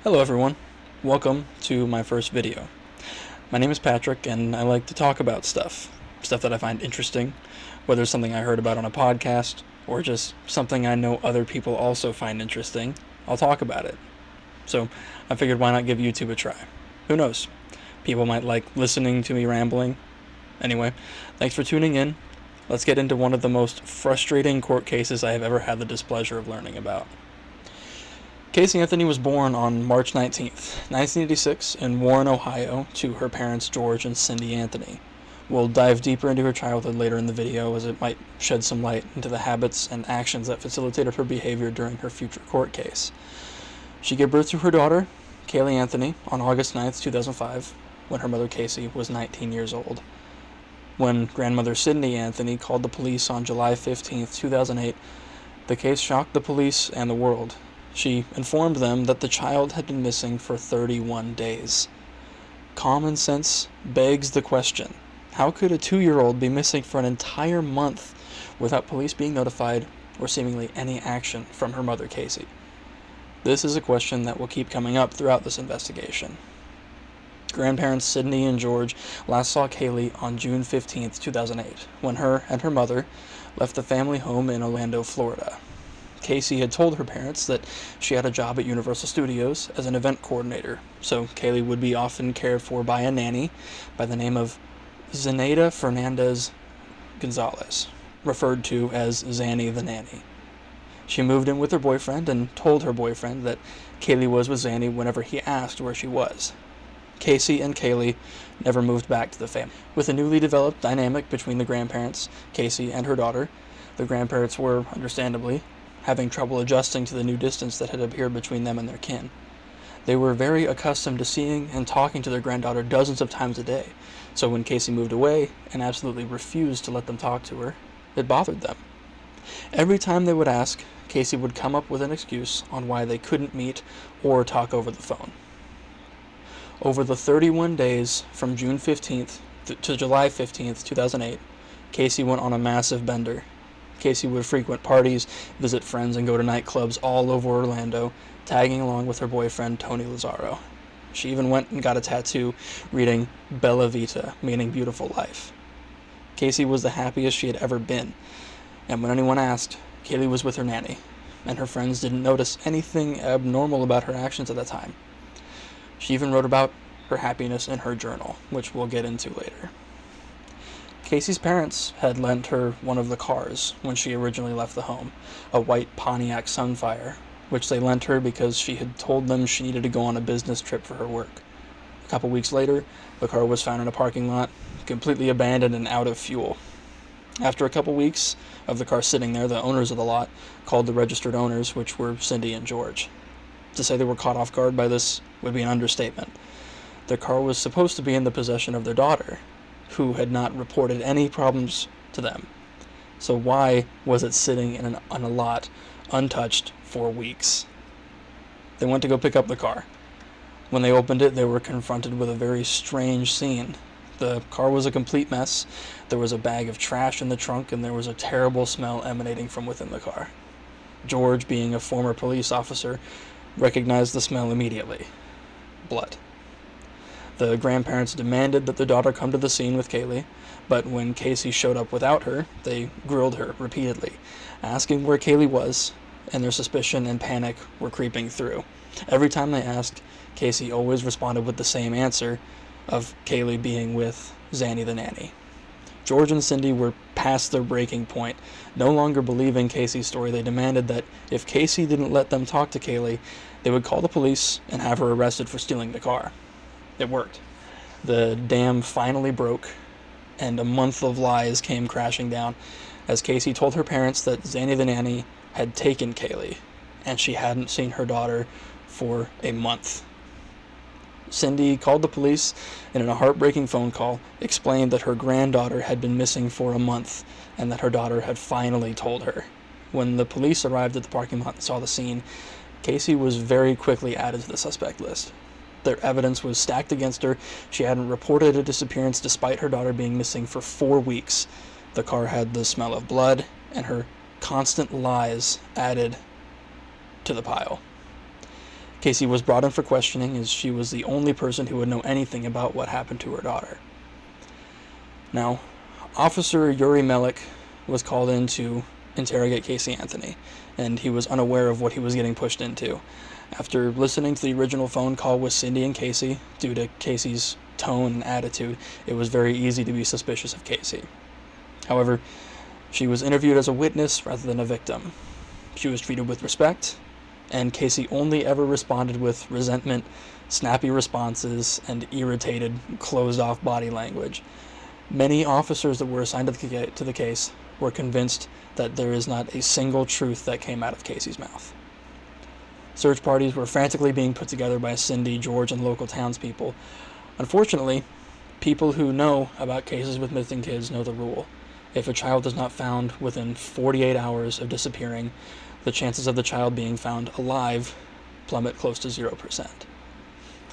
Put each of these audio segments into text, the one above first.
Hello everyone, welcome to my first video. My name is Patrick and I like to talk about stuff that I find interesting, whether it's something I heard about on a podcast or just something I know other people also find interesting. I'll talk about it. So I figured, why not give YouTube a try? Who knows? People might like listening to me rambling. Anyway, thanks for tuning in. Let's get into one of the most frustrating court cases I have ever had the displeasure of learning about. Casey Anthony was born on March 19th, 1986 in Warren, Ohio, to her parents George and Cindy Anthony. We'll dive deeper into her childhood later in the video, as it might shed some light into the habits and actions that facilitated her behavior during her future court case. She gave birth to her daughter, Kaylee Anthony, on August 9th, 2005, when her mother Casey was 19 years old. When grandmother Cindy Anthony called the police on July 15th, 2008, the case shocked the police and the world. She informed them that the child had been missing for 31 days. Common sense begs the question, how could a 2-year-old be missing for an entire month without police being notified or seemingly any action from her mother Casey? This is a question that will keep coming up throughout this investigation. Grandparents Sydney and George last saw Kaylee on June 15, 2008, when her and her mother left the family home in Orlando, Florida. Casey had told her parents that she had a job at Universal Studios as an event coordinator, so Kaylee would be often cared for by a nanny by the name of Zenaida Fernandez Gonzalez, referred to as Zanny the nanny. She moved in with her boyfriend and told her boyfriend that Kaylee was with Zanny whenever he asked where she was. Casey and Kaylee never moved back to the family. With a newly developed dynamic between the grandparents, Casey and her daughter, the grandparents were, understandably, having trouble adjusting to the new distance that had appeared between them and their kin. They were very accustomed to seeing and talking to their granddaughter dozens of times a day, so when Casey moved away and absolutely refused to let them talk to her, it bothered them. Every time they would ask, Casey would come up with an excuse on why they couldn't meet or talk over the phone. Over the 31 days from June 15th to July 15th, 2008, Casey went on a massive bender. Casey would frequent parties, visit friends, and go to nightclubs all over Orlando, tagging along with her boyfriend, Tony Lazzaro. She even went and got a tattoo reading Bella Vita, meaning beautiful life. Casey was the happiest she had ever been, and when anyone asked, Kaylee was with her nanny, and her friends didn't notice anything abnormal about her actions at that time. She even wrote about her happiness in her journal, which we'll get into later. Casey's parents had lent her one of the cars when she originally left the home, a white Pontiac Sunfire, which they lent her because she had told them she needed to go on a business trip for her work. A couple weeks later, the car was found in a parking lot, completely abandoned and out of fuel. After a couple weeks of the car sitting there, the owners of the lot called the registered owners, which were Cindy and George. To say they were caught off guard by this would be an understatement. Their car was supposed to be in the possession of their daughter, who had not reported any problems to them. So why was it sitting in a lot untouched for weeks? They went to go pick up the car. When they opened it, they were confronted with a very strange scene. The car was a complete mess. There was a bag of trash in the trunk, and there was a terrible smell emanating from within the car. George, being a former police officer, recognized the smell immediately. Blood. The grandparents demanded that the daughter come to the scene with Kaylee, but when Casey showed up without her, they grilled her repeatedly, asking where Kaylee was, and their suspicion and panic were creeping through. Every time they asked, Casey always responded with the same answer of Kaylee being with Zanny the nanny. George and Cindy were past their breaking point. No longer believing Casey's story, they demanded that if Casey didn't let them talk to Kaylee, they would call the police and have her arrested for stealing the car. It worked. The dam finally broke, and a month of lies came crashing down as Casey told her parents that Zanny the nanny had taken Kaylee, and she hadn't seen her daughter for a month. Cindy called the police and in a heartbreaking phone call explained that her granddaughter had been missing for a month and that her daughter had finally told her. When the police arrived at the parking lot and saw the scene, Casey was very quickly added to the suspect list. Their evidence was stacked against her. She hadn't reported a disappearance despite her daughter being missing for 4 weeks. The car had the smell of blood, and her constant lies added to the pile. Casey was brought in for questioning as she was the only person who would know anything about what happened to her daughter. Now, Officer Yuri Melich was called in to interrogate Casey Anthony, and he was unaware of what he was getting pushed into. After listening to the original phone call with Cindy and Casey, due to Casey's tone and attitude, it was very easy to be suspicious of Casey. However, she was interviewed as a witness rather than a victim. She was treated with respect, and Casey only ever responded with resentment, snappy responses, and irritated, closed-off body language. Many officers that were assigned to the case were convinced that there is not a single truth that came out of Casey's mouth. Search parties were frantically being put together by Cindy, George, and local townspeople. Unfortunately, people who know about cases with missing kids know the rule. If a child is not found within 48 hours of disappearing, the chances of the child being found alive plummet close to 0%.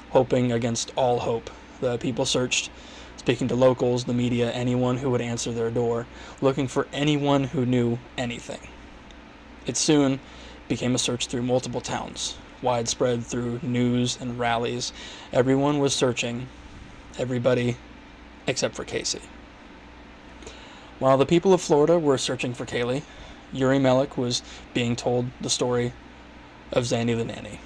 Hoping against all hope, the people searched, speaking to locals, the media, anyone who would answer their door, looking for anyone who knew anything. It soon became a search through multiple towns, widespread through news and rallies. Everyone was searching, everybody except for Casey. While the people of Florida were searching for Kaylee, Yuri Melich was being told the story of Zanny the nanny.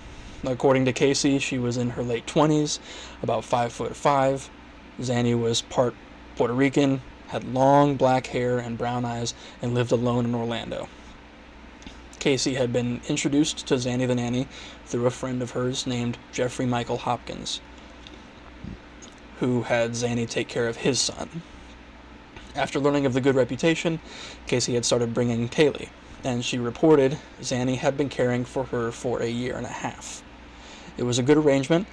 According to Casey, she was in her late 20s, about 5'5". Zanny was part Puerto Rican, had long black hair and brown eyes, and lived alone in Orlando. Casey had been introduced to Zanny the nanny through a friend of hers named Jeffrey Michael Hopkins, who had Zanny take care of his son. After learning of the good reputation, Casey had started bringing Kaylee, and she reported Zanny had been caring for her for 1.5 years. It was a good arrangement.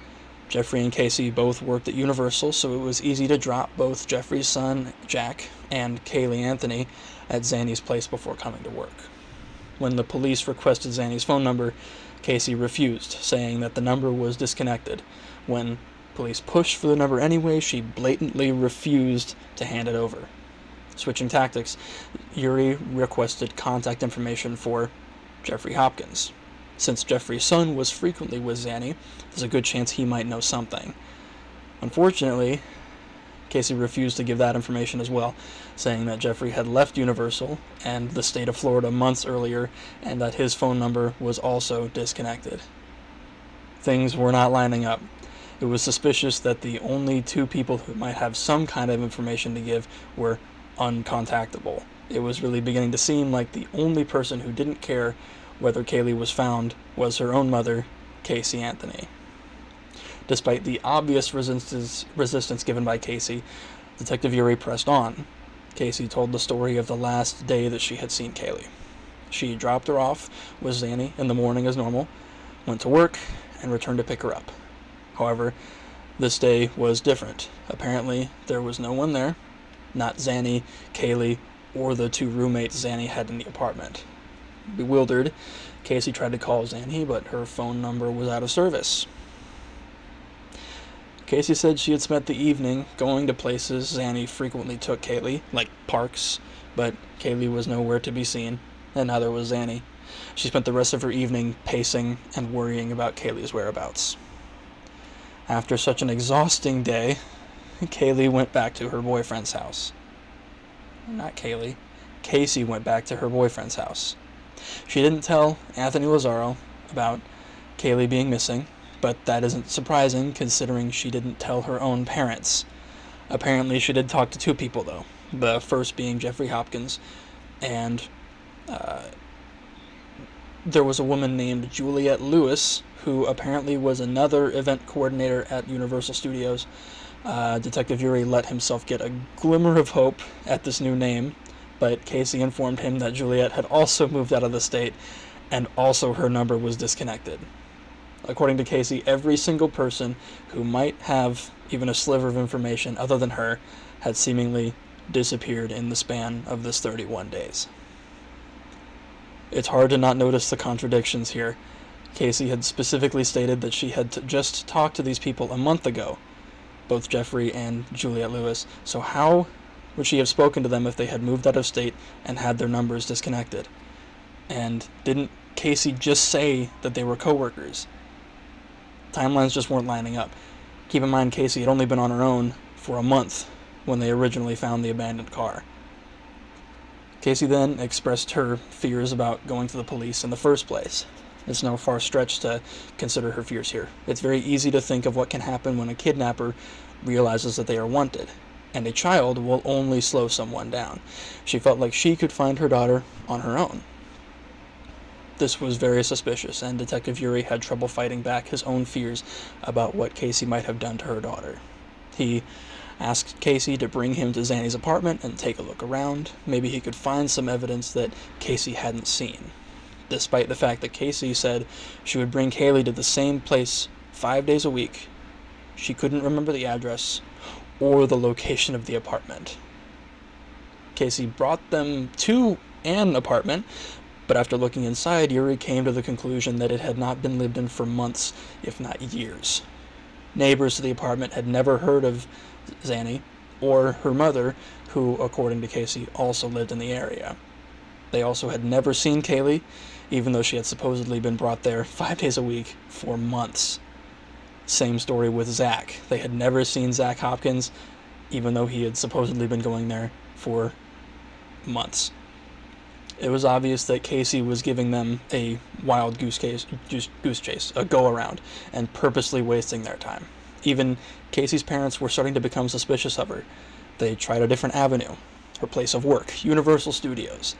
Jeffrey and Casey both worked at Universal, so it was easy to drop both Jeffrey's son, Jack, and Kaylee Anthony at Zanny's place before coming to work. When the police requested Zanny's phone number, Casey refused, saying that the number was disconnected. When police pushed for the number anyway, she blatantly refused to hand it over. Switching tactics, Yuri requested contact information for Jeffrey Hopkins. Since Jeffrey's son was frequently with Zanny, there's a good chance he might know something. Unfortunately, Casey refused to give that information as well, saying that Jeffrey had left Universal and the state of Florida months earlier, and that his phone number was also disconnected. Things were not lining up. It was suspicious that the only two people who might have some kind of information to give were uncontactable. It was really beginning to seem like the only person who didn't care whether Kaylee was found was her own mother, Casey Anthony. Despite the obvious resistance given by Casey, Detective Yuri pressed on. Casey told the story of the last day that she had seen Kaylee. She dropped her off with Zanny in the morning as normal, went to work, and returned to pick her up. However, this day was different. Apparently, there was no one there, not Zanny, Kaylee, or the two roommates Zanny had in the apartment. Bewildered, Casey tried to call Zanny, but her phone number was out of service. Casey said she had spent the evening going to places Zanny frequently took Kaylee, like parks, but Kaylee was nowhere to be seen, and neither was Zanny. She spent the rest of her evening pacing and worrying about Kaylee's whereabouts. After such an exhausting day, Kaylee went back to her boyfriend's house. Not Kaylee. Casey went back to her boyfriend's house. She didn't tell Anthony Lazzaro about Kaylee being missing, but that isn't surprising considering she didn't tell her own parents. Apparently she did talk to two people though, the first being Jeffrey Hopkins, and there was a woman named Juliette Lewis, who apparently was another event coordinator at Universal Studios. Detective Yuri let himself get a glimmer of hope at this new name, but Casey informed him that Juliette had also moved out of the state, and also her number was disconnected. According to Casey, every single person who might have even a sliver of information other than her had seemingly disappeared in the span of this 31 days. It's hard to not notice the contradictions here. Casey had specifically stated that she had just talked to these people a month ago, both Jeffrey and Juliette Lewis, so how would she have spoken to them if they had moved out of state and had their numbers disconnected? And didn't Casey just say that they were coworkers? Timelines just weren't lining up. Keep in mind, Casey had only been on her own for a month when they originally found the abandoned car. Casey then expressed her fears about going to the police in the first place. It's no far stretch to consider her fears here. It's very easy to think of what can happen when a kidnapper realizes that they are wanted, and a child will only slow someone down. She felt like she could find her daughter on her own. This was very suspicious, and Detective Yuri had trouble fighting back his own fears about what Casey might have done to her daughter. He asked Casey to bring him to Zanny's apartment and take a look around. Maybe he could find some evidence that Casey hadn't seen. Despite the fact that Casey said she would bring Kaylee to the same place 5 days a week, she couldn't remember the address or the location of the apartment. Casey brought them to an apartment, but after looking inside, Yuri came to the conclusion that it had not been lived in for months, if not years. Neighbors to the apartment had never heard of Zanny or her mother, who, according to Casey, also lived in the area. They also had never seen Kaylee, even though she had supposedly been brought there 5 days a week for months. Same story with Zach. They had never seen Zach Hopkins, even though he had supposedly been going there for months. It was obvious that Casey was giving them a wild goose chase, a go-around, and purposely wasting their time. Even Casey's parents were starting to become suspicious of her. They tried a different avenue, her place of work, Universal Studios.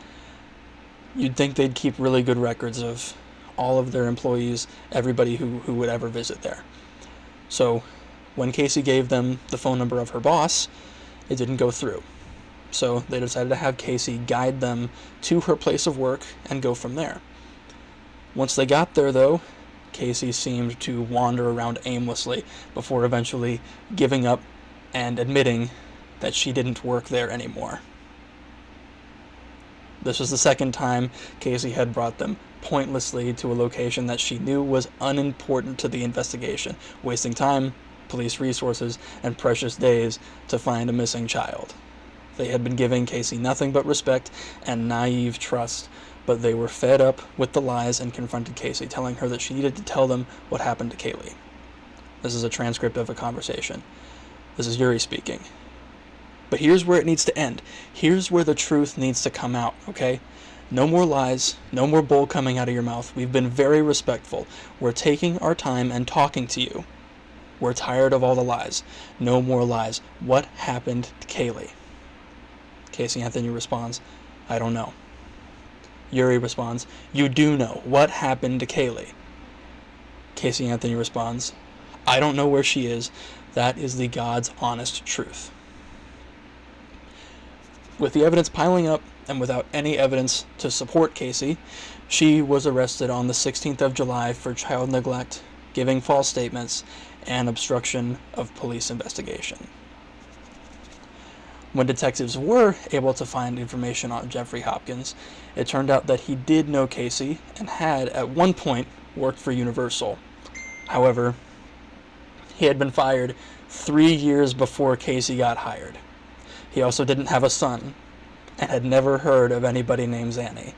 You'd think they'd keep really good records of all of their employees, everybody who would ever visit there. So when Casey gave them the phone number of her boss, it didn't go through. So they decided to have Casey guide them to her place of work and go from there. Once they got there, though, Casey seemed to wander around aimlessly before eventually giving up and admitting that she didn't work there anymore. This was the second time Casey had brought them pointlessly to a location that she knew was unimportant to the investigation, wasting time, police resources, and precious days to find a missing child. They had been giving Casey nothing but respect and naive trust, but they were fed up with the lies and confronted Casey, telling her that she needed to tell them what happened to Kaylee. This is a transcript of a conversation. This is Yuri speaking. But here's where it needs to end. Here's where the truth needs to come out, okay? No more lies, no more bull coming out of your mouth. We've been very respectful. We're taking our time and talking to you. We're tired of all the lies. No more lies. What happened to Kaylee? Casey Anthony responds, I don't know. Yuri responds, you do know. What happened to Kaylee? Casey Anthony responds, I don't know where she is. That is the God's honest truth. With the evidence piling up, and without any evidence to support Casey, she was arrested on the 16th of July for child neglect, giving false statements, and obstruction of police investigation. When detectives were able to find information on Jeffrey Hopkins, it turned out that he did know Casey and had, at one point, worked for Universal. However, he had been fired 3 years before Casey got hired. He also didn't have a son, and had never heard of anybody named Zanny.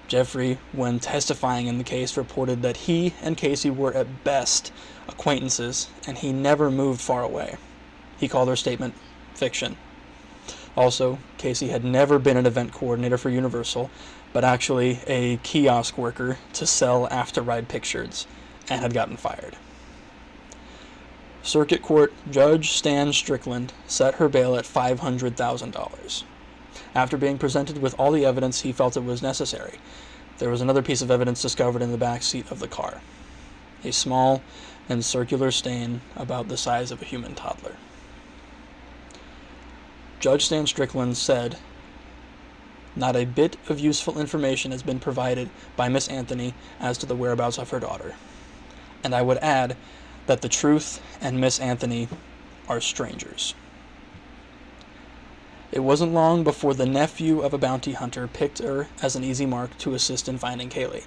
Jeffrey, when testifying in the case, reported that he and Casey were at best acquaintances, and he never moved far away. He called her statement fiction. Also, Casey had never been an event coordinator for Universal, but actually a kiosk worker to sell after-ride pictures, and had gotten fired. Circuit Court Judge Stan Strickland set her bail at $500,000. After being presented with all the evidence he felt it was necessary, there was another piece of evidence discovered in the back seat of the car. A small and circular stain about the size of a human toddler. Judge Stan Strickland said, not a bit of useful information has been provided by Miss Anthony as to the whereabouts of her daughter. And I would add that the truth and Miss Anthony are strangers. It wasn't long before the nephew of a bounty hunter picked her as an easy mark to assist in finding Kaylee.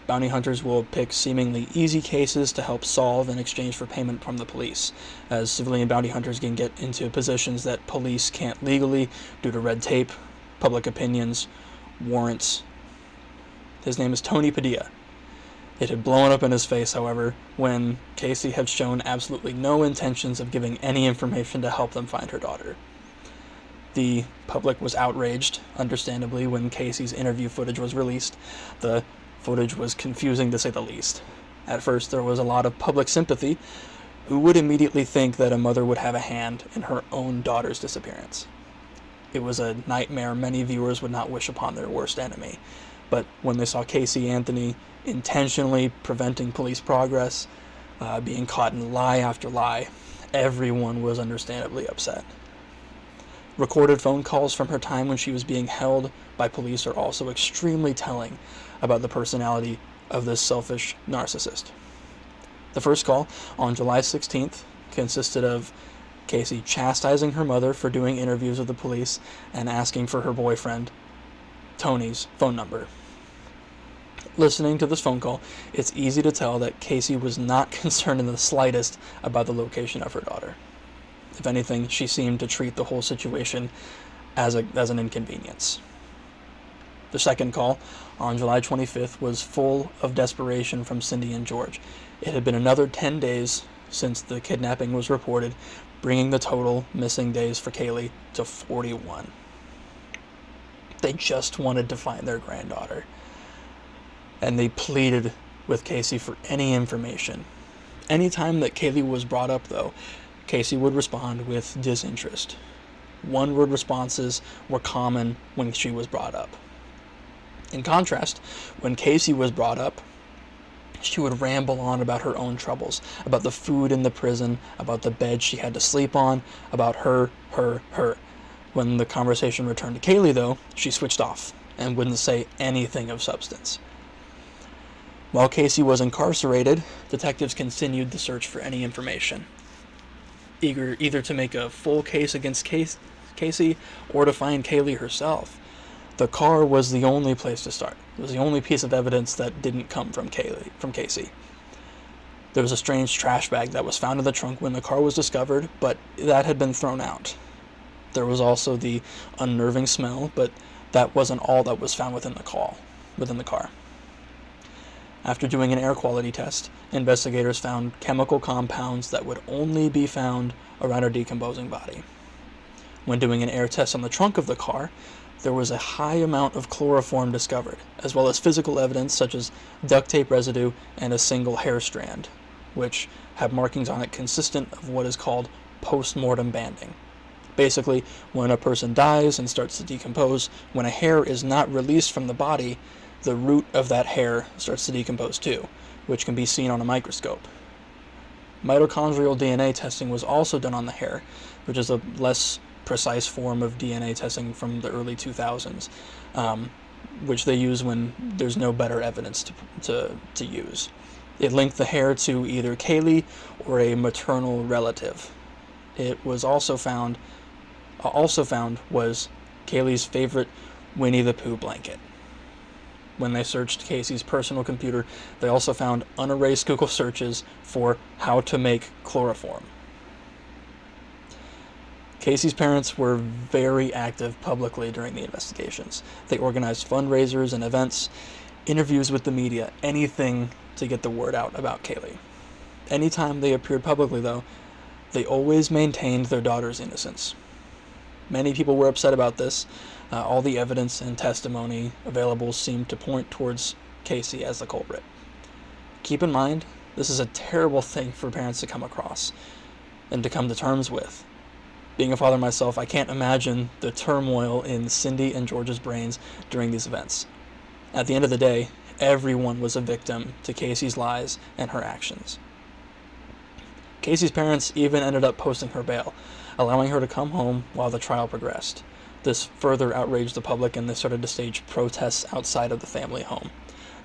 Bounty hunters will pick seemingly easy cases to help solve in exchange for payment from the police, as civilian bounty hunters can get into positions that police can't legally due to red tape, public opinions, warrants. His name is Tony Padilla. It had blown up in his face, however, when Casey had shown absolutely no intentions of giving any information to help them find her daughter. The public was outraged, understandably, when Casey's interview footage was released. The footage was confusing, to say the least. At first, there was a lot of public sympathy. Who would immediately think that a mother would have a hand in her own daughter's disappearance? It was a nightmare many viewers would not wish upon their worst enemy. But when they saw Casey Anthony intentionally preventing police progress, being caught in lie after lie, everyone was understandably upset. Recorded phone calls from her time when she was being held by police are also extremely telling about the personality of this selfish narcissist. The first call, on July 16th, consisted of Casey chastising her mother for doing interviews with the police and asking for her boyfriend, Tony's, phone number. Listening to this phone call, it's easy to tell that Casey was not concerned in the slightest about the location of her daughter. If anything, she seemed to treat the whole situation as an inconvenience. The second call, on July 25th, was full of desperation from Cindy and George. It had been another 10 days since the kidnapping was reported, bringing the total missing days for Kaylee to 41. They just wanted to find their granddaughter, and they pleaded with Casey for any information. Anytime that Kaylee was brought up, though, Casey would respond with disinterest. One-word responses were common when she was brought up. In contrast, when Casey was brought up, she would ramble on about her own troubles, about the food in the prison, about the bed she had to sleep on, about her. When the conversation returned to Kaylee, though, she switched off and wouldn't say anything of substance. While Casey was incarcerated, detectives continued the search for any information, eager either to make a full case against Casey or to find Kaylee herself. The car was the only place to start. It was the only piece of evidence that didn't come from Casey. There was a strange trash bag that was found in the trunk when the car was discovered, but that had been thrown out. There was also the unnerving smell, but that wasn't all that was found within the car. After doing an air quality test, investigators found chemical compounds that would only be found around her decomposing body. When doing an air test on the trunk of the car, there was a high amount of chloroform discovered, as well as physical evidence such as duct tape residue and a single hair strand, which have markings on it consistent of what is called post-mortem banding. Basically, when a person dies and starts to decompose, when a hair is not released from the body, the root of that hair starts to decompose too, which can be seen on a microscope. Mitochondrial DNA testing was also done on the hair, which is a less precise form of DNA testing from the early 2000s, which they use when there's no better evidence to use. It linked the hair to either Kaylee or a maternal relative. It was also found was Kaylee's favorite Winnie the Pooh blanket. When they searched Casey's personal computer, they also found unerased Google searches for how to make chloroform. Casey's parents were very active publicly during the investigations. They organized fundraisers and events, interviews with the media, anything to get the word out about Kaylee. Anytime they appeared publicly, though, they always maintained their daughter's innocence. Many people were upset about this. All the evidence and testimony available seemed to point towards Casey as the culprit. Keep in mind, this is a terrible thing for parents to come across and to come to terms with. Being a father myself, I can't imagine the turmoil in Cindy and George's brains during these events. At the end of the day, everyone was a victim to Casey's lies and her actions. Casey's parents even ended up posting her bail, allowing her to come home while the trial progressed. This further outraged the public, and they started to stage protests outside of the family home,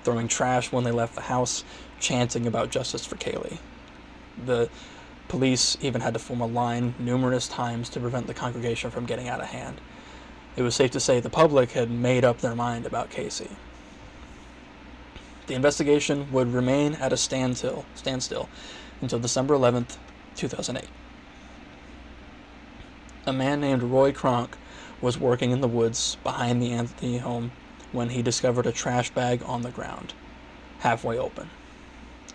throwing trash when they left the house, chanting about justice for Kaylee. The police even had to form a line numerous times to prevent the congregation from getting out of hand. It was safe to say the public had made up their mind about Casey. The investigation would remain at a standstill until December 11th, 2008. A man named Roy Kronk was working in the woods behind the Anthony home when he discovered a trash bag on the ground, halfway open.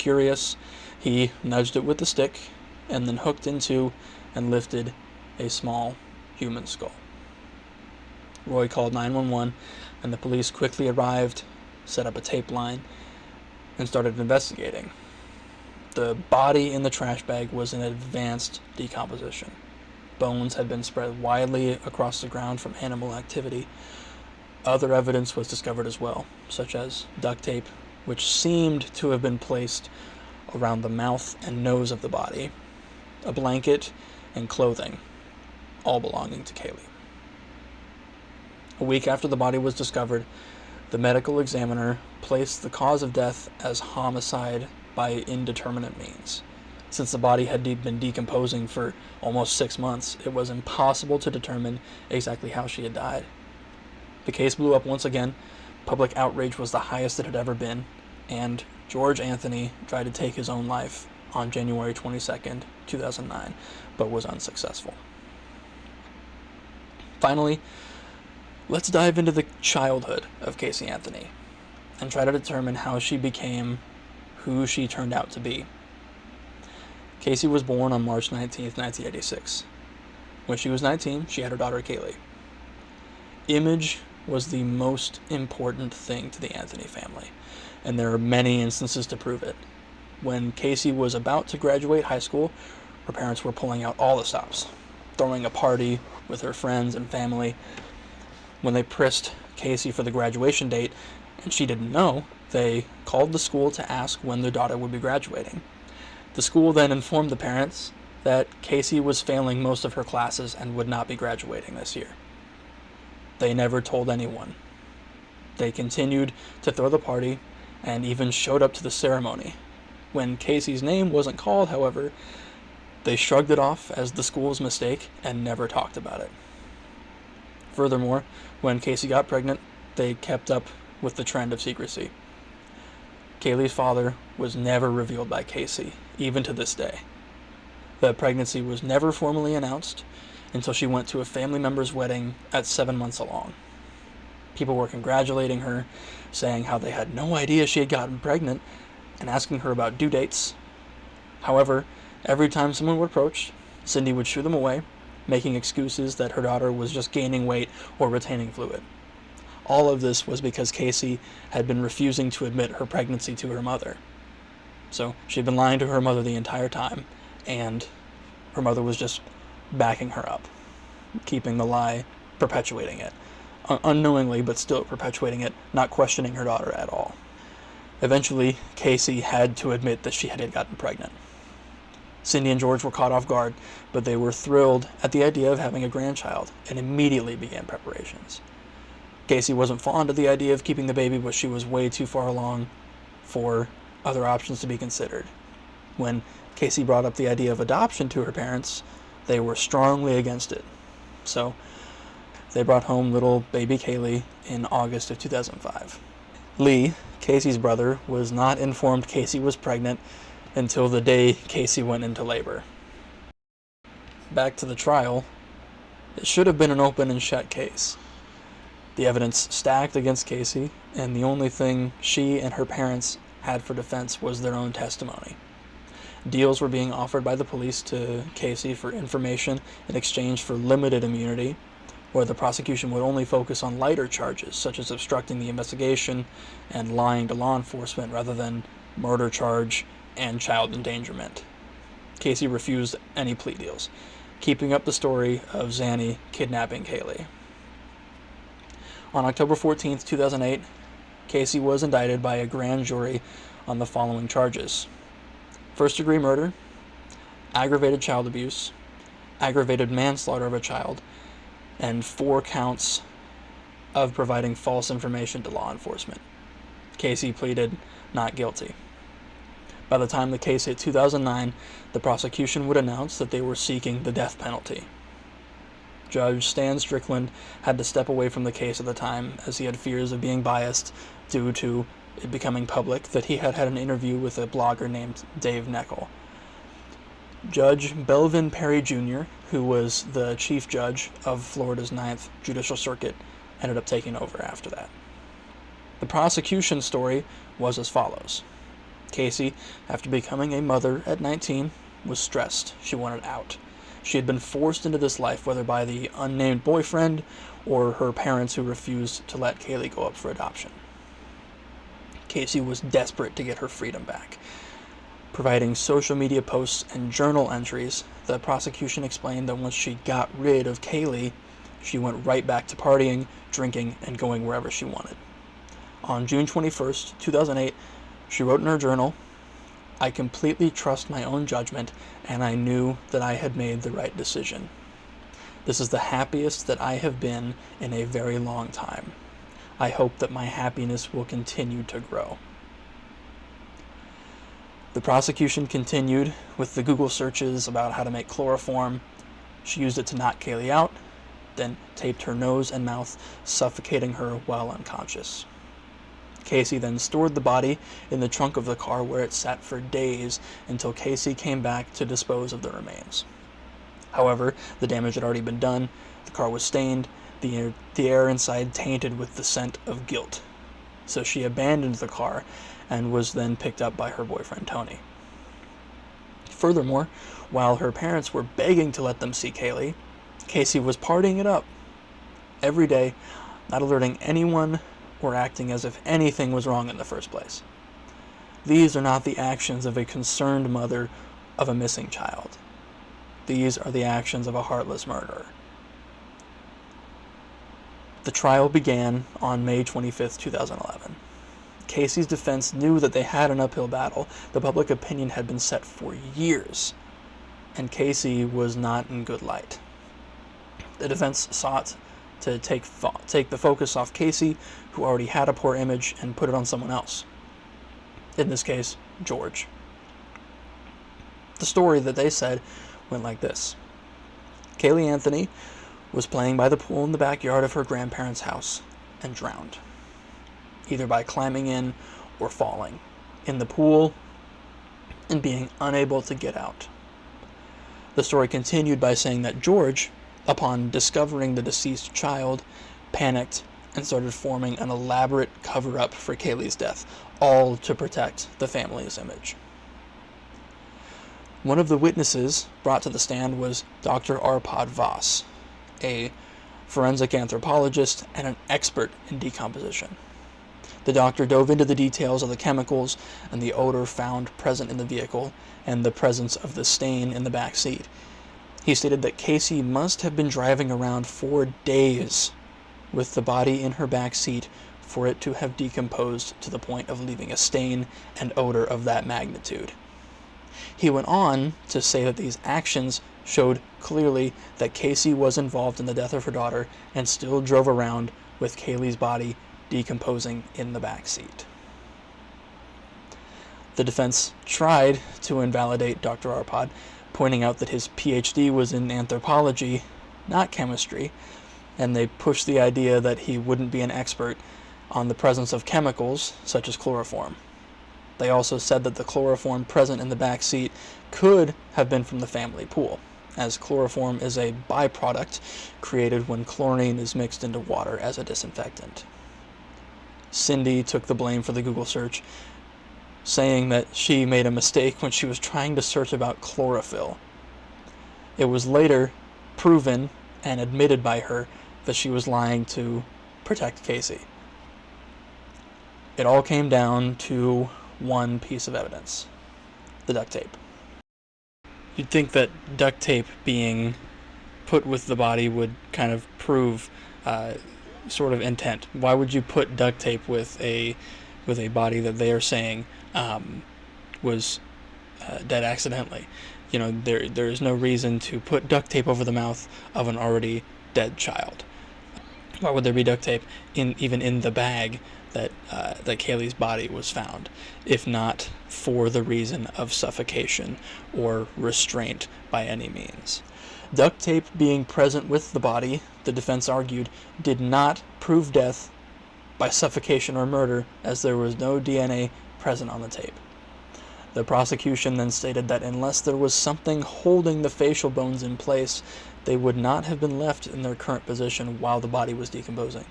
curious, he nudged it with the stick and then hooked into and lifted a small human skull. Roy called 911, and the police quickly arrived, set up a tape line, and started investigating. The body in the trash bag was in advanced decomposition. Bones had been spread widely across the ground from animal activity. Other evidence was discovered as well, such as duct tape, which seemed to have been placed around the mouth and nose of the body, a blanket, and clothing, all belonging to Kaylee. A week after the body was discovered, the medical examiner placed the cause of death as homicide by indeterminate means. Since the body had been decomposing for almost 6 months, it was impossible to determine exactly how she had died. The case blew up once again. Public outrage was the highest it had ever been, and George Anthony tried to take his own life on January 22nd, 2009, but was unsuccessful. Finally, let's dive into the childhood of Casey Anthony and try to determine how she became who she turned out to be. Casey was born on March 19th, 1986. When she was 19, she had her daughter Kaylee. Image was the most important thing to the Anthony family, and there are many instances to prove it. When Casey was about to graduate high school, her parents were pulling out all the stops, throwing a party with her friends and family. When they pressed Casey for the graduation date, and she didn't know, they called the school to ask when their daughter would be graduating. The school then informed the parents that Casey was failing most of her classes and would not be graduating this year. They never told anyone. They continued to throw the party and even showed up to the ceremony. When Casey's name wasn't called, however, they shrugged it off as the school's mistake and never talked about it. Furthermore, when Casey got pregnant, they kept up with the trend of secrecy. Kaylee's father was never revealed by Casey, even to this day. The pregnancy was never formally announced until she went to a family member's wedding at 7 months along. People were congratulating her, saying how they had no idea she had gotten pregnant, and asking her about due dates. However, every time someone would approach, Cindy would shoo them away, making excuses that her daughter was just gaining weight or retaining fluid. All of this was because Casey had been refusing to admit her pregnancy to her mother. So she'd been lying to her mother the entire time, and her mother was just backing her up, keeping the lie, perpetuating it, unknowingly but still perpetuating it, not questioning her daughter at all. Eventually, Casey had to admit that she had gotten pregnant. Cindy and George were caught off guard, but they were thrilled at the idea of having a grandchild and immediately began preparations. Casey wasn't fond of the idea of keeping the baby, but she was way too far along for other options to be considered. When Casey brought up the idea of adoption to her parents, they were strongly against it. So they brought home little baby Kaylee in August of 2005. Lee, Casey's brother, was not informed Casey was pregnant until the day Casey went into labor. Back to the trial, it should have been an open and shut case. The evidence stacked against Casey, and the only thing she and her parents had for defense was their own testimony. Deals were being offered by the police to Casey for information in exchange for limited immunity, where the prosecution would only focus on lighter charges, such as obstructing the investigation and lying to law enforcement, rather than murder charge and child endangerment. Casey refused any plea deals, keeping up the story of Zanny kidnapping Kaylee. On October 14, 2008, Casey was indicted by a grand jury on the following charges: first-degree murder, aggravated child abuse, aggravated manslaughter of a child, and 4 counts of providing false information to law enforcement. Casey pleaded not guilty. By the time the case hit 2009, the prosecution would announce that they were seeking the death penalty. Judge Stan Strickland had to step away from the case at the time, as he had fears of being biased due to it becoming public that he had had an interview with a blogger named Dave Neckel. Judge Belvin Perry Jr., who was the chief judge of Florida's 9th Judicial Circuit, ended up taking over after that. The prosecution story was as follows. Casey, after becoming a mother at 19, was stressed. She wanted out. She had been forced into this life, whether by the unnamed boyfriend or her parents who refused to let Kaylee go up for adoption. Casey was desperate to get her freedom back. Providing social media posts and journal entries, the prosecution explained that once she got rid of Kaylee, she went right back to partying, drinking, and going wherever she wanted. On June 21st, 2008, she wrote in her journal, "I completely trust my own judgment, and I knew that I had made the right decision. This is the happiest that I have been in a very long time. I hope that my happiness will continue to grow." The prosecution continued with the Google searches about how to make chloroform. She used it to knock Kaylee out, then taped her nose and mouth, suffocating her while unconscious. Casey then stored the body in the trunk of the car where it sat for days until Casey came back to dispose of the remains. However, the damage had already been done, the car was stained, the air inside tainted with the scent of guilt. So she abandoned the car and was then picked up by her boyfriend Tony. Furthermore, while her parents were begging to let them see Kaylee, Casey was partying it up every day, not alerting anyone or acting as if anything was wrong in the first place. These are not the actions of a concerned mother of a missing child. These are the actions of a heartless murderer. The trial began on May 25th, 2011. Casey's defense knew that they had an uphill battle. The public opinion had been set for years, and Casey was not in good light. The defense sought to take the focus off Casey, who already had a poor image, and put it on someone else. In this case, George. The story that they said went like this. Caylee Anthony was playing by the pool in the backyard of her grandparents' house and drowned, either by climbing in or falling in the pool and being unable to get out. The story continued by saying that George, upon discovering the deceased child, panicked and started forming an elaborate cover-up for Kaylee's death, all to protect the family's image. One of the witnesses brought to the stand was Dr. Arpad Voss, a forensic anthropologist and an expert in decomposition. The doctor dove into the details of the chemicals and the odor found present in the vehicle and the presence of the stain in the back seat. He stated that Casey must have been driving around for days with the body in her back seat for it to have decomposed to the point of leaving a stain and odor of that magnitude. He went on to say that these actions showed clearly that Casey was involved in the death of her daughter and still drove around with Kaylee's body decomposing in the back seat. The defense tried to invalidate Dr. Arpad, pointing out that his PhD was in anthropology, not chemistry, and they pushed the idea that he wouldn't be an expert on the presence of chemicals such as chloroform. They also said that the chloroform present in the back seat could have been from the family pool, as chloroform is a byproduct created when chlorine is mixed into water as a disinfectant. Cindy took the blame for the Google search, saying that she made a mistake when she was trying to search about chlorophyll. It was later proven and admitted by her that she was lying to protect Casey. It all came down to one piece of evidence: the duct tape. You'd think that duct tape being put with the body would kind of prove sort of intent. Why would you put duct tape with a body that they are saying was dead accidentally? You know, there is no reason to put duct tape over the mouth of an already dead child. Why would there be duct tape even in the bag that Kaylee's body was found, if not for the reason of suffocation or restraint by any means? Duct tape being present with the body, the defense argued, did not prove death by suffocation or murder, as there was no DNA present on the tape. The prosecution then stated that unless there was something holding the facial bones in place, they would not have been left in their current position while the body was decomposing.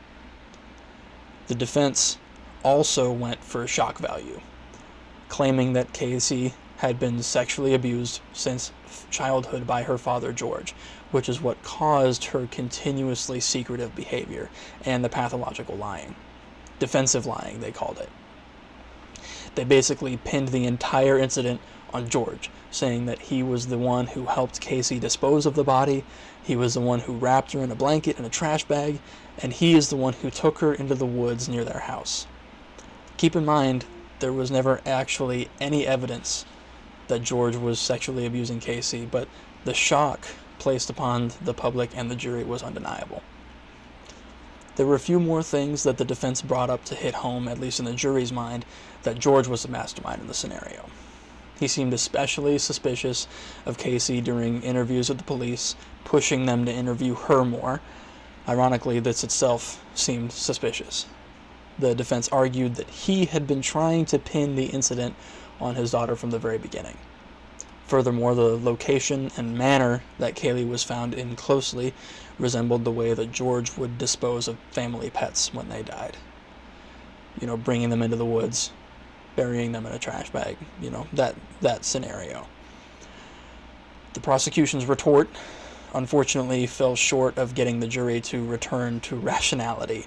The defense also went for shock value, claiming that Casey had been sexually abused since childhood by her father George, which is what caused her continuously secretive behavior and the pathological lying. Defensive lying, they called it. They basically pinned the entire incident on George, saying that he was the one who helped Casey dispose of the body, he was the one who wrapped her in a blanket and a trash bag, and he is the one who took her into the woods near their house. Keep in mind, there was never actually any evidence that George was sexually abusing Casey, but the shock placed upon the public and the jury was undeniable. There were a few more things that the defense brought up to hit home, at least in the jury's mind, that George was the mastermind in the scenario. He seemed especially suspicious of Casey during interviews with the police, pushing them to interview her more. Ironically, this itself seemed suspicious. The defense argued that he had been trying to pin the incident on his daughter from the very beginning. Furthermore, the location and manner that Caylee was found in closely resembled the way that George would dispose of family pets when they died. Bringing them into the woods, burying them in a trash bag, that scenario. The prosecution's retort, unfortunately, fell short of getting the jury to return to rationality.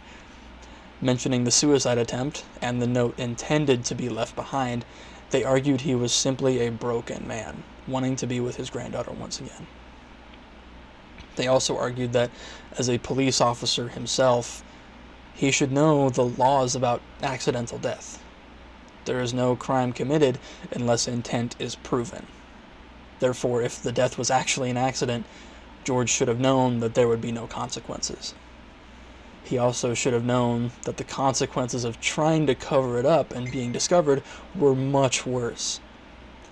Mentioning the suicide attempt and the note intended to be left behind, they argued he was simply a broken man, wanting to be with his granddaughter once again. They also argued that, as a police officer himself, he should know the laws about accidental death. There is no crime committed unless intent is proven. Therefore, if the death was actually an accident, George should have known that there would be no consequences. He also should have known that the consequences of trying to cover it up and being discovered were much worse.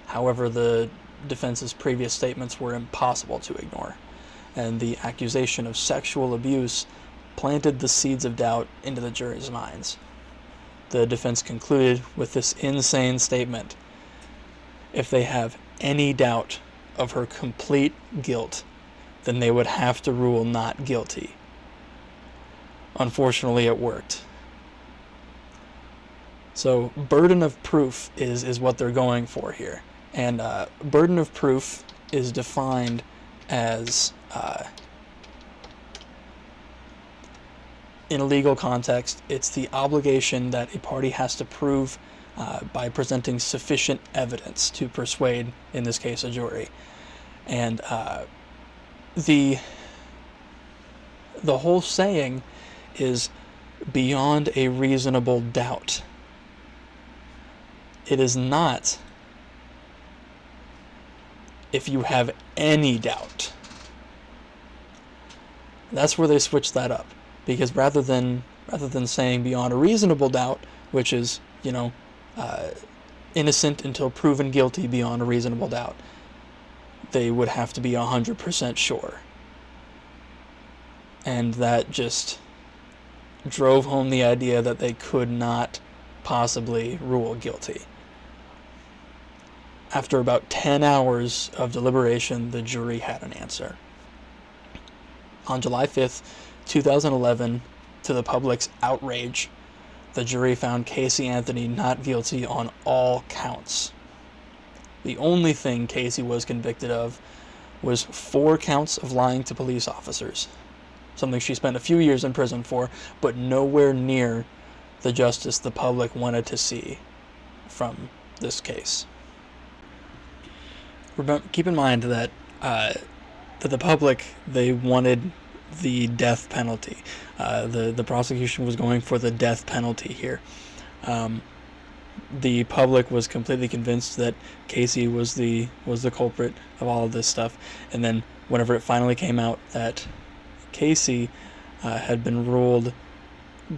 However, the defense's previous statements were impossible to ignore, and the accusation of sexual abuse planted the seeds of doubt into the jury's minds. The defense concluded with this insane statement: if they have any doubt of her complete guilt, then they would have to rule not guilty. Unfortunately, it worked. So, burden of proof is what they're going for here. And burden of proof is defined as, in a legal context, it's the obligation that a party has to prove by presenting sufficient evidence to persuade, in this case, a jury. And the whole saying is beyond a reasonable doubt. It is not if you have any doubt. That's where they switch that up, because rather than saying beyond a reasonable doubt, which is innocent until proven guilty beyond a reasonable doubt, they would have to be 100% sure. And that just drove home the idea that they could not possibly rule guilty. After about 10 hours of deliberation, the jury had an answer. On July 5th, 2011, to the public's outrage, the jury found Casey Anthony not guilty on all counts. The only thing Casey was convicted of was 4 counts of lying to police officers, something she spent a few years in prison for, but nowhere near the justice the public wanted to see from this case. Keep in mind that the public, they wanted the death penalty. The prosecution was going for the death penalty here. The public was completely convinced that Casey was the culprit of all of this stuff, and then whenever it finally came out that Casey had been ruled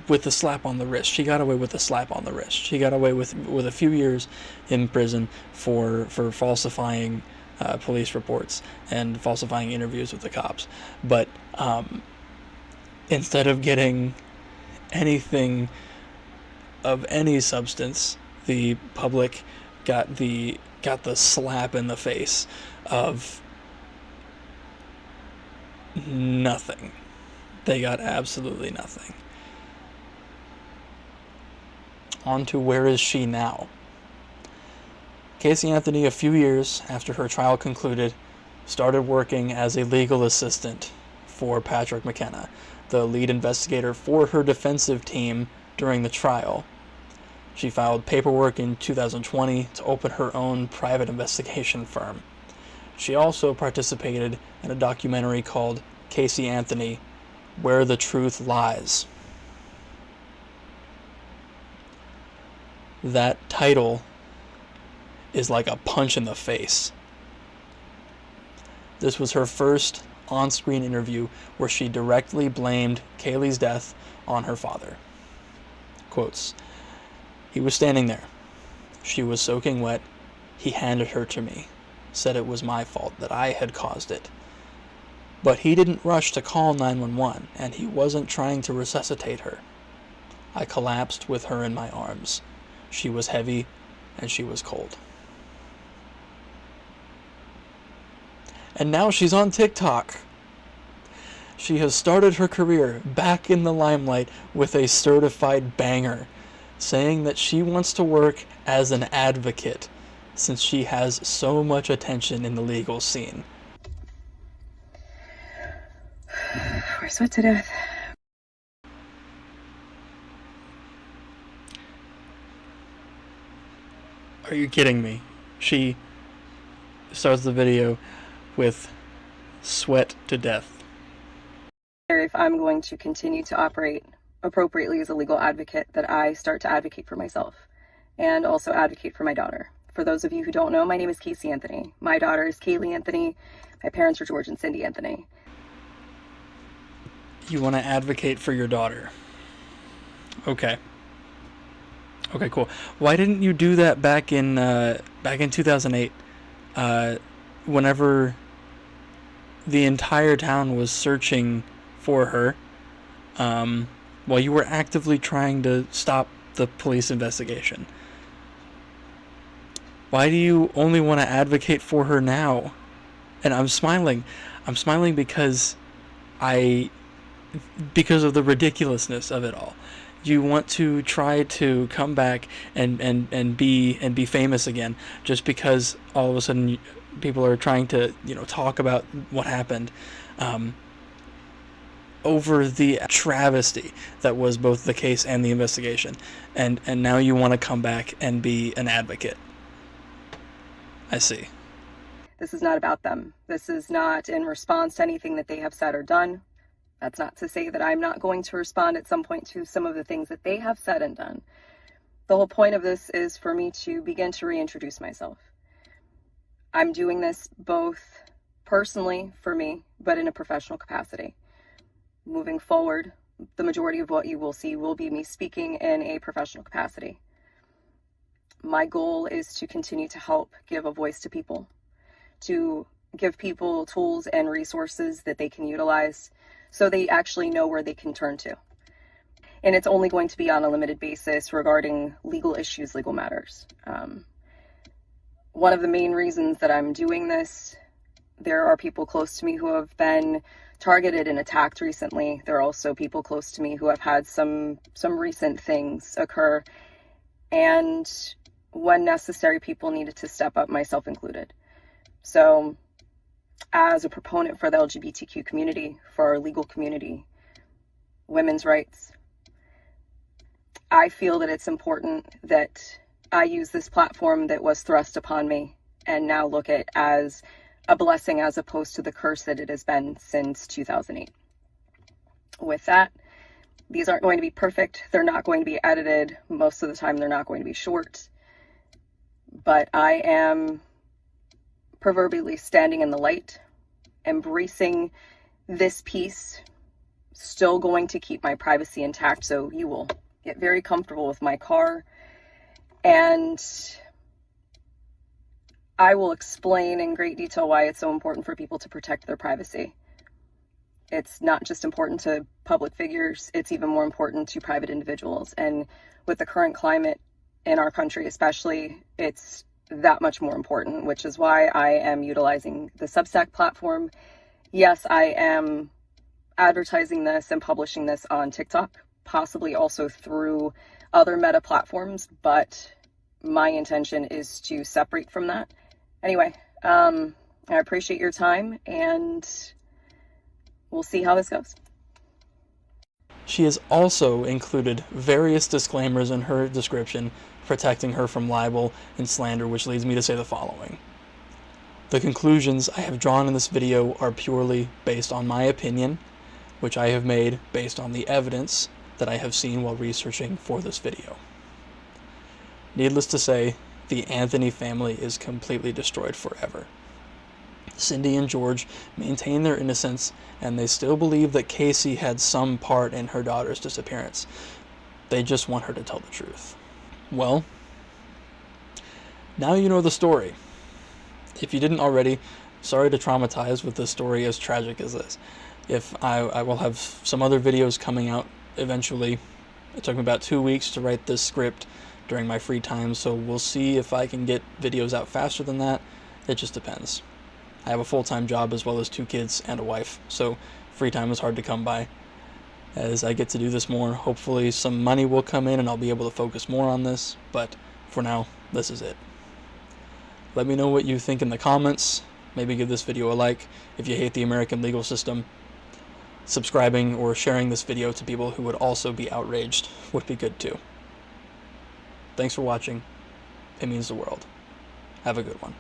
with a slap on the wrist. She got away with a slap on the wrist. She got away with a few years in prison for falsifying police reports and falsifying interviews with the cops. But instead of getting anything of any substance, the public got the slap in the face of nothing. They got absolutely nothing. On to where is she now? Casey Anthony, a few years after her trial concluded, started working as a legal assistant for Patrick McKenna, the lead investigator for her defensive team during the trial. She filed paperwork in 2020 to open her own private investigation firm. She also participated in a documentary called Casey Anthony, Where the Truth Lies. That title is like a punch in the face. This was her first on-screen interview where she directly blamed Kaylee's death on her father. Quotes, "He was standing there. She was soaking wet. He handed her to me, said it was my fault, that I had caused it. But he didn't rush to call 911, and he wasn't trying to resuscitate her. I collapsed with her in my arms. She was heavy, and she was cold." And now she's on TikTok. She has started her career back in the limelight with a certified banger, saying that she wants to work as an advocate since she has so much attention in the legal scene. We're sweat to death. Are you kidding me? She starts the video with sweat to death. If I'm going to continue to operate appropriately as a legal advocate, that I start to advocate for myself and also advocate for my daughter. For those of you who don't know, my name is Casey Anthony. My daughter is Kaylee Anthony. My parents are George and Cindy Anthony. You want to advocate for your daughter. Okay. Okay, cool. Why didn't you do that back in 2008, whenever the entire town was searching for her, while you were actively trying to stop the police investigation? Why do you only want to advocate for her now? And I'm smiling. I'm smiling because of the ridiculousness of it all. You want to try to come back and be famous again just because all of a sudden people are trying to talk about what happened, over the travesty that was both the case and the investigation, and now you want to come back and be an advocate. I see. This is not about them. This is not in response to anything that they have said or done. That's not to say that I'm not going to respond at some point to some of the things that they have said and done. The whole point of this is for me to begin to reintroduce myself. I'm doing this both personally for me, but in a professional capacity. Moving forward, the majority of what you will see will be me speaking in a professional capacity. My goal is to continue to help give a voice to people, to give people tools and resources that they can utilize so they actually know where they can turn to. And it's only going to be on a limited basis regarding legal issues, legal matters. One of the main reasons that I'm doing this, there are people close to me who have been targeted and attacked recently. There are also people close to me who have had some recent things occur. And when necessary, people needed to step up, myself included. So as a proponent for the LGBTQ community, for our legal community, women's rights, I feel that it's important that I use this platform that was thrust upon me and now look at as a blessing as opposed to the curse that it has been since 2008. With that, these aren't going to be perfect. They're not going to be edited. Most of the time, they're not going to be short. But I am proverbially standing in the light, embracing this piece, still going to keep my privacy intact. So you will get very comfortable with my car, and I will explain in great detail why it's so important for people to protect their privacy. It's not just important to public figures, it's even more important to private individuals. And with the current climate in our country especially, it's that much more important, which is why I am utilizing the Substack platform. Yes, I am advertising this and publishing this on TikTok, possibly also through other Meta platforms, but my intention is to separate from that. Anyway, I appreciate your time, and we'll see how this goes. She has also included various disclaimers in her description protecting her from libel and slander, which leads me to say the following. The conclusions I have drawn in this video are purely based on my opinion, which I have made based on the evidence that I have seen while researching for this video. Needless to say, the Anthony family is completely destroyed forever. Cindy and George maintain their innocence, and they still believe that Casey had some part in her daughter's disappearance. They just want her to tell the truth. Well, now you know the story. If you didn't already, sorry to traumatize with this story as tragic as this. If I will have some other videos coming out eventually. It took me about 2 weeks to write this script during my free time, so we'll see if I can get videos out faster than that. It just depends. I have a full-time job as well as 2 kids and a wife, so free time is hard to come by. As I get to do this more, hopefully some money will come in and I'll be able to focus more on this, but for now, this is it. Let me know what you think in the comments. Maybe give this video a like if you hate the American legal system. Subscribing or sharing this video to people who would also be outraged would be good too. Thanks for watching. It means the world. Have a good one.